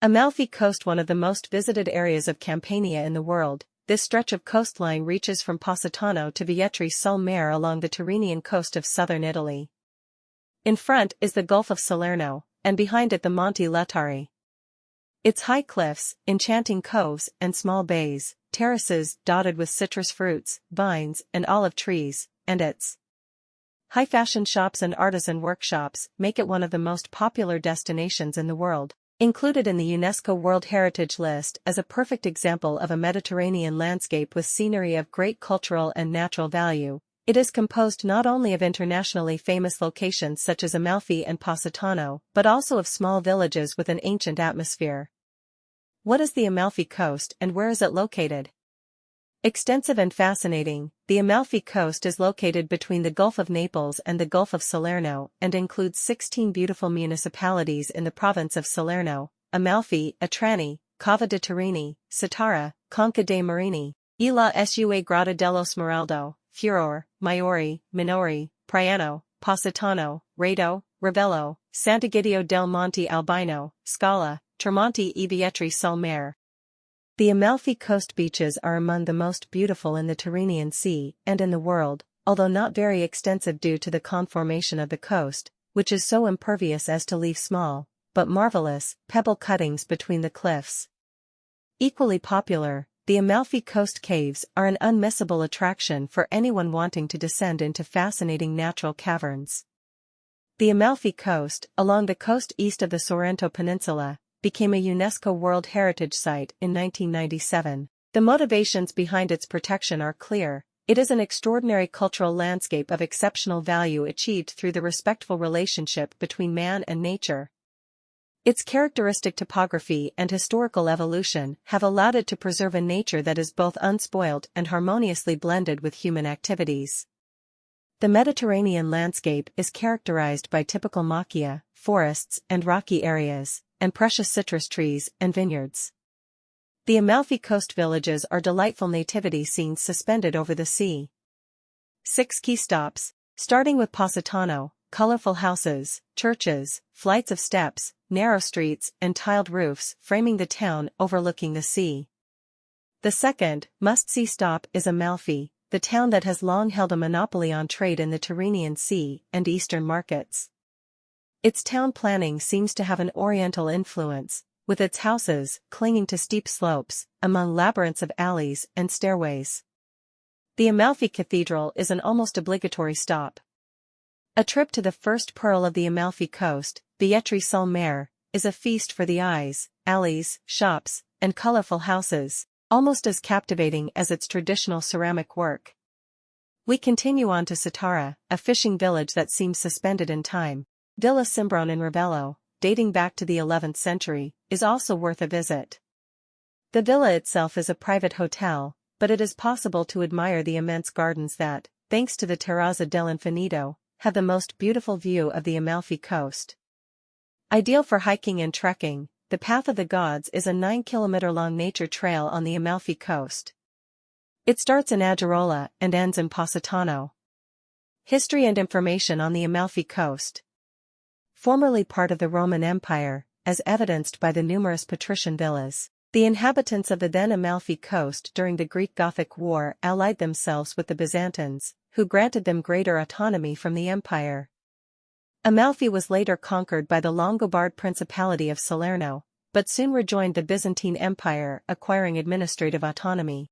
Amalfi Coast, one of the most visited areas of Campania in the world. This stretch of coastline reaches from Positano to Vietri sul Mare along the Tyrrhenian coast of southern Italy. In front is the Gulf of Salerno, and behind it the Monte Laetari. Its high cliffs, enchanting coves, and small bays, terraces dotted with citrus fruits, vines, and olive trees, and its high-fashion shops and artisan workshops make it one of the most popular destinations in the world. Included in the UNESCO World Heritage List as a perfect example of a Mediterranean landscape with scenery of great cultural and natural value, it is composed not only of internationally famous locations such as Amalfi and Positano, but also of small villages with an ancient atmosphere. What is the Amalfi Coast and where is it located? Extensive and fascinating, the Amalfi Coast is located between the Gulf of Naples and the Gulf of Salerno and includes 16 beautiful municipalities in the province of Salerno: Amalfi, Atrani, Cava de Turini, Satara, Conca dei Marini, Isla Sua Grata dello Smeraldo, Furor, Maiori, Minori, Priano, Positano, Rado, Ravello, Sant'Egidio del Monte Albino, Scala, Tremonti e Vietri sul Mare. The Amalfi Coast beaches are among the most beautiful in the Tyrrhenian Sea and in the world, although not very extensive due to the conformation of the coast, which is so impervious as to leave small, but marvelous, pebble cuttings between the cliffs. Equally popular, the Amalfi Coast caves are an unmissable attraction for anyone wanting to descend into fascinating natural caverns. The Amalfi Coast, along the coast east of the Sorrento Peninsula, became a UNESCO World Heritage Site in 1997. The motivations behind its protection are clear. It is an extraordinary cultural landscape of exceptional value achieved through the respectful relationship between man and nature. Its characteristic topography and historical evolution have allowed it to preserve a nature that is both unspoiled and harmoniously blended with human activities. The Mediterranean landscape is characterized by typical macchia, forests and rocky areas, and precious citrus trees and vineyards. The Amalfi Coast villages are delightful nativity scenes suspended over the sea. 6 key stops, starting with Positano: colorful houses, churches, flights of steps, narrow streets, and tiled roofs framing the town overlooking the sea. The second, must-see stop is Amalfi, the town that has long held a monopoly on trade in the Tyrrhenian Sea and eastern markets. Its town planning seems to have an oriental influence, with its houses clinging to steep slopes, among labyrinths of alleys and stairways. The Amalfi Cathedral is an almost obligatory stop. A trip to the first pearl of the Amalfi Coast, Vietri sul Mare, is a feast for the eyes. Alleys, shops, and colorful houses, almost as captivating as its traditional ceramic work. We continue on to Satara, a fishing village that seems suspended in time. Villa Simbrone in Ravello, dating back to the 11th century, is also worth a visit. The villa itself is a private hotel, but it is possible to admire the immense gardens that, thanks to the Terrazza dell'Infinito, have the most beautiful view of the Amalfi Coast. Ideal for hiking and trekking, the Path of the Gods is a 9-kilometer-long nature trail on the Amalfi Coast. It starts in Aggirola and ends in Positano. History and information on the Amalfi Coast. Formerly part of the Roman Empire, as evidenced by the numerous patrician villas, the inhabitants of the then Amalfi Coast during the Greek Gothic War allied themselves with the Byzantines, who granted them greater autonomy from the empire. Amalfi was later conquered by the Longobards Principality of Salerno, but soon rejoined the Byzantine Empire, acquiring administrative autonomy.